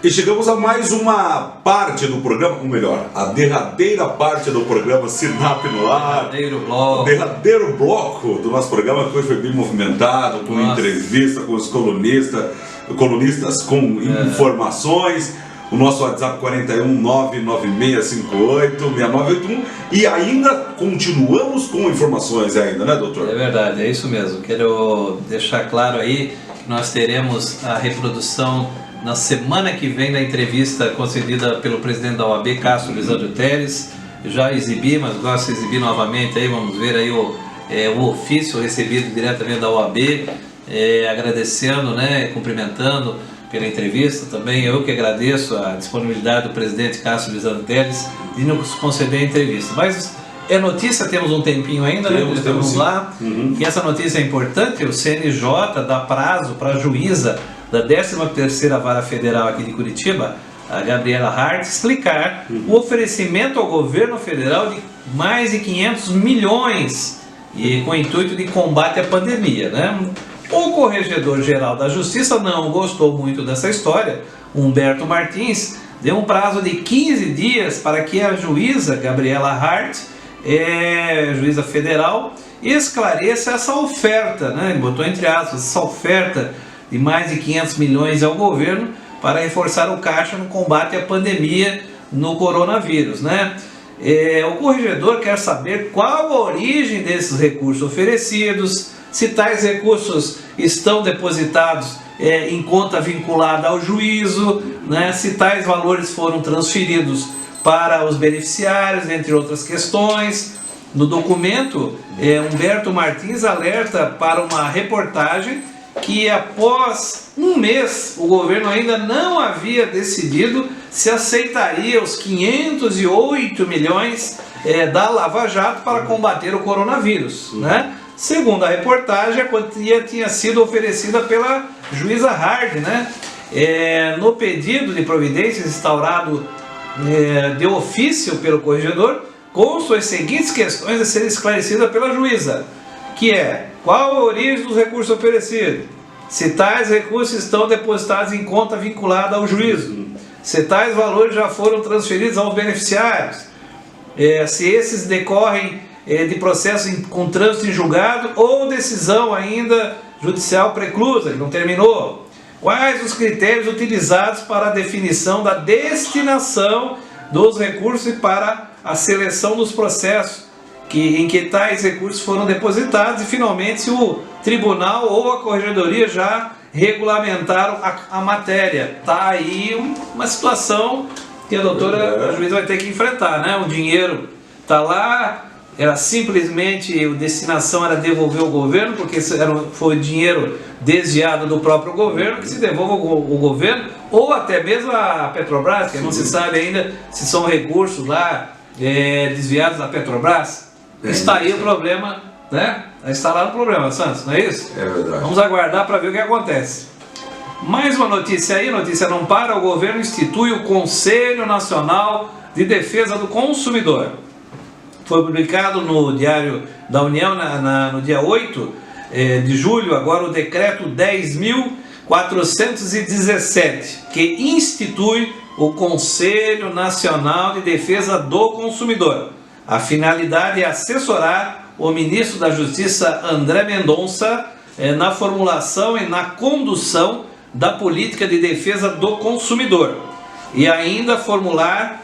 E chegamos a mais uma parte do programa, ou melhor, a derradeira parte do programa Sinap no Ar. O derradeiro bloco do nosso programa, que hoje foi bem movimentado, com entrevista com os colunistas com informações. O nosso WhatsApp 41996586981. E ainda continuamos com informações ainda, né, doutor? É verdade, é isso mesmo. Quero deixar claro aí que nós teremos a reprodução na semana que vem da entrevista concedida pelo presidente da OAB, Cássio Lisandro Teles. Eu já exibi, mas gosto de exibir novamente aí, vamos ver aí o ofício recebido diretamente da OAB, agradecendo, cumprimentando pela entrevista. Também eu que agradeço a disponibilidade do presidente Cássio Lisandro Teles de nos conceder a entrevista. Mas é notícia, temos um tempinho ainda, vamos lá. E essa notícia é importante. O CNJ dá prazo para a juíza da 13ª Vara Federal aqui de Curitiba, a Gabriela Hart, explicar o oferecimento ao governo federal de mais de 500 milhões com o intuito de combate à pandemia, O Corregedor-Geral da Justiça não gostou muito dessa história. Humberto Martins deu um prazo de 15 dias para que a juíza Gabriela Hart, juíza federal, esclareça essa oferta, Ele botou entre aspas, essa oferta de mais de 500 milhões ao governo para reforçar o caixa no combate à pandemia no coronavírus, O corregedor quer saber qual a origem desses recursos oferecidos, se tais recursos estão depositados em conta vinculada ao juízo, se tais valores foram transferidos para os beneficiários, entre outras questões. No documento, Humberto Martins alerta para uma reportagem que após um mês o governo ainda não havia decidido se aceitaria os 508 milhões da Lava Jato para combater o coronavírus, Segundo a reportagem, a quantia tinha sido oferecida pela juíza Hart, no pedido de providências instaurado de ofício pelo corregedor, constam as seguintes questões a serem esclarecidas pela juíza, que qual a origem dos recursos oferecidos, se tais recursos estão depositados em conta vinculada ao juízo, se tais valores já foram transferidos aos beneficiários, se esses decorrem de processo com trânsito em julgado ou decisão ainda judicial preclusa, que não terminou. Quais os critérios utilizados para a definição da destinação dos recursos e para a seleção dos processos em que tais recursos foram depositados, e finalmente se o tribunal ou a corregedoria já regulamentaram a matéria. Está aí uma situação que a doutora juíza vai ter que enfrentar, O dinheiro está lá, era simplesmente, a destinação era devolver ao governo, porque foi dinheiro desviado do próprio governo, que se devolva ao governo, ou até mesmo a Petrobras, que não se sabe ainda se são recursos lá desviados da Petrobras. Está aí o problema, Está lá o problema, Santos, não é isso? É verdade. Vamos aguardar para ver o que acontece. Mais uma notícia aí, notícia não para: o governo institui o Conselho Nacional de Defesa do Consumidor. Foi publicado no Diário da União no dia 8 de julho, agora o decreto 10.417, que institui o Conselho Nacional de Defesa do Consumidor. A finalidade é assessorar o ministro da Justiça, André Mendonça, na formulação e na condução da política de defesa do consumidor, e ainda formular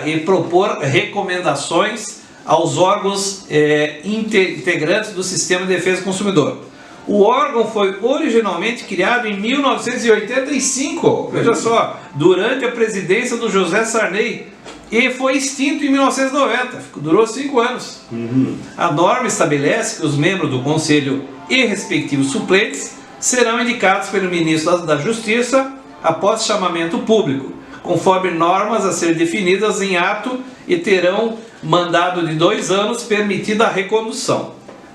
e propor recomendações aos órgãos integrantes do Sistema de Defesa do Consumidor. O órgão foi originalmente criado em 1985, veja só, durante a presidência do José Sarney, e foi extinto em 1990, durou 5 anos. A norma estabelece que os membros do Conselho e respectivos suplentes serão indicados pelo ministro da Justiça após chamamento público, conforme normas a ser definidas em ato, e terão mandado de 2 anos, permitida a recondução.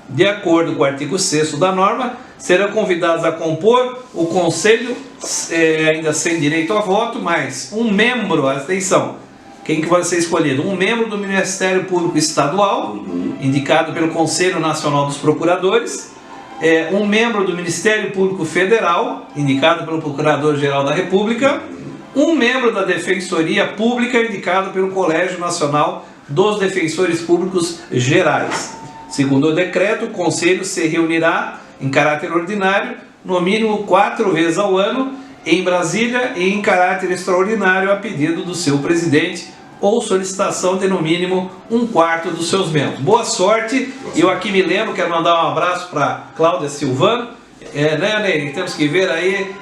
De acordo com o artigo 6º da norma, serão convidados a compor o Conselho, ainda sem direito a voto, mais um membro, atenção, quem que vai ser escolhido? Um membro do Ministério Público Estadual, indicado pelo Conselho Nacional dos Procuradores, um membro do Ministério Público Federal, indicado pelo Procurador-Geral da República, um membro da Defensoria Pública indicado pelo Colégio Nacional dos Defensores Públicos Gerais. Segundo o decreto, o Conselho se reunirá em caráter ordinário, no mínimo 4 vezes ao ano, em Brasília, e em caráter extraordinário a pedido do seu presidente ou solicitação de no mínimo 1/4 dos seus membros. Boa sorte. Eu aqui me lembro, quero mandar um abraço para Cláudia Silvano, né, Ney? Temos que ver aí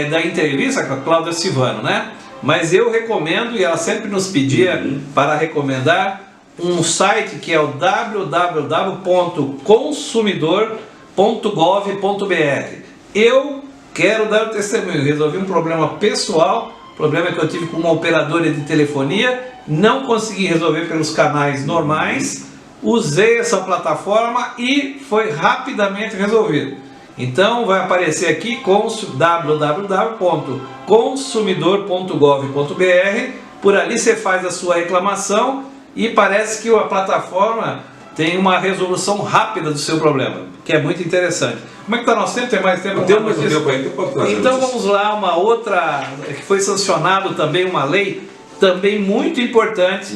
da entrevista com a Cláudia Silvano, né? Mas eu recomendo, e ela sempre nos pedia para recomendar, um site que é o www.consumidor.gov.br. Eu quero dar o testemunho, resolvi um problema pessoal, problema que eu tive com uma operadora de telefonia, não consegui resolver pelos canais normais, usei essa plataforma e foi rapidamente resolvido. Então vai aparecer aqui www.consumidor.gov.br, por ali você faz a sua reclamação e parece que a plataforma tem uma resolução rápida do seu problema, que é muito interessante. Como é que está nosso tempo? Tem mais tempo? Tem mais tempo aí, então vamos lá, uma outra, que foi sancionado também uma lei, também muito importante.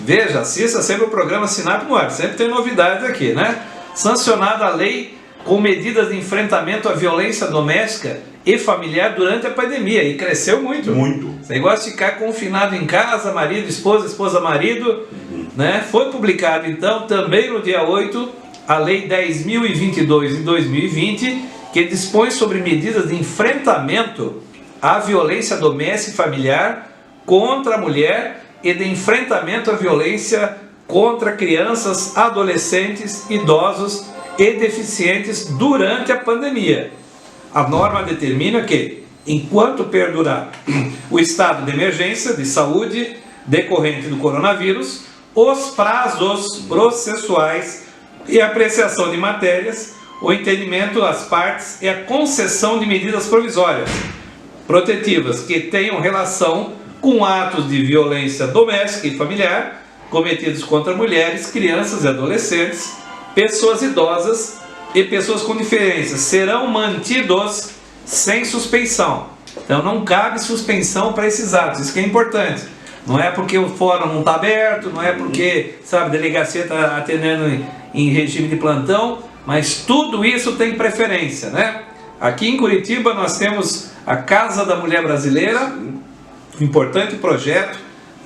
Veja, assista sempre o programa Sinap no Ar, sempre tem novidades aqui, né? Sancionada a lei com medidas de enfrentamento à violência doméstica e familiar durante a pandemia, e cresceu muito. Muito. Esse negócio de ficar confinado em casa, marido, esposa, esposa, marido, né? Foi publicado então também no dia 8 a Lei 10.022 de 2020, que dispõe sobre medidas de enfrentamento à violência doméstica e familiar contra a mulher e de enfrentamento à violência contra crianças, adolescentes, idosos e deficientes durante a pandemia. A norma determina que, enquanto perdurar o estado de emergência de saúde decorrente do coronavírus, os prazos processuais e apreciação de matérias, o entendimento das partes e a concessão de medidas provisórias protetivas que tenham relação com atos de violência doméstica e familiar cometidos contra mulheres, crianças e adolescentes, pessoas idosas e pessoas com deficiência serão mantidos sem suspensão. Então não cabe suspensão para esses atos, isso que é importante. Não é porque o fórum não está aberto, não é porque, sabe, a delegacia está atendendo em regime de plantão, mas tudo isso tem preferência, né? Aqui em Curitiba nós temos a Casa da Mulher Brasileira, um importante projeto.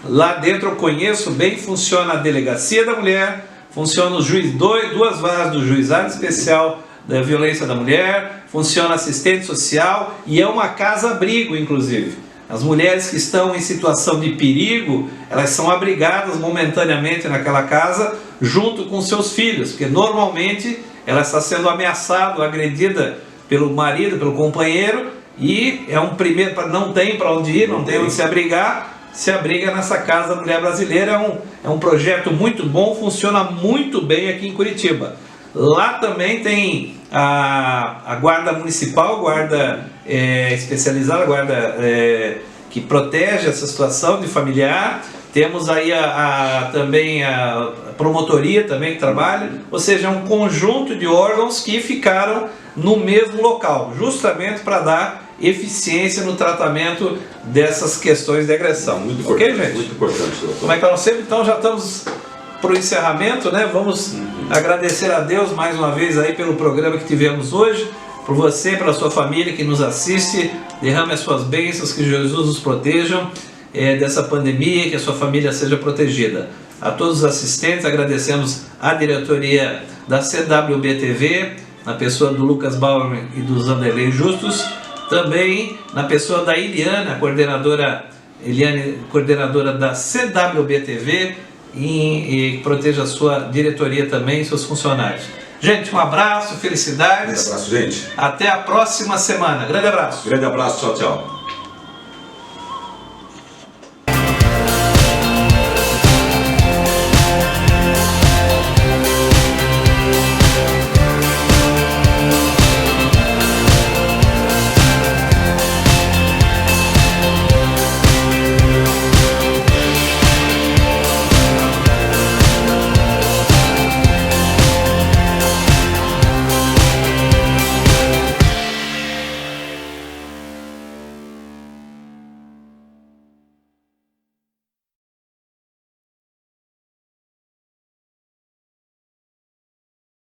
Lá dentro eu conheço bem, funciona a Delegacia da Mulher, funciona os duas varas do Juizado Especial da Violência da Mulher, funciona assistente social e é uma casa-abrigo, inclusive. As mulheres que estão em situação de perigo, elas são abrigadas momentaneamente naquela casa junto com seus filhos, porque normalmente ela está sendo ameaçada, agredida pelo marido, pelo companheiro, e é um primeiro, não tem para onde ir, não tem onde se abrigar, se abriga nessa Casa da Mulher Brasileira. É um projeto muito bom, funciona muito bem aqui em Curitiba. Lá também tem a Guarda Municipal, Guarda especializada, Guarda que protege essa situação de familiar. Temos aí também a promotoria também que trabalha, ou seja, é um conjunto de órgãos que ficaram no mesmo local, justamente para dar eficiência no tratamento dessas questões de agressão. Muito ok, importante, gente? muito importante. Como é que nós sempre, então já estamos para o encerramento, né? Vamos agradecer a Deus mais uma vez aí pelo programa que tivemos hoje, por você, pela sua família que nos assiste. Derrame as suas bênçãos, que Jesus nos proteja dessa pandemia, que a sua família seja protegida. A todos os assistentes, agradecemos a diretoria da CWB-TV, na pessoa do Lucas Bauer e do Zanderlei Justus, também na pessoa da Eliana, coordenadora da CWB-TV, e proteja a sua diretoria também e seus funcionários. Gente, um abraço, felicidades. Um abraço, gente. Até a próxima semana. Grande abraço. Grande abraço, tchau, tchau.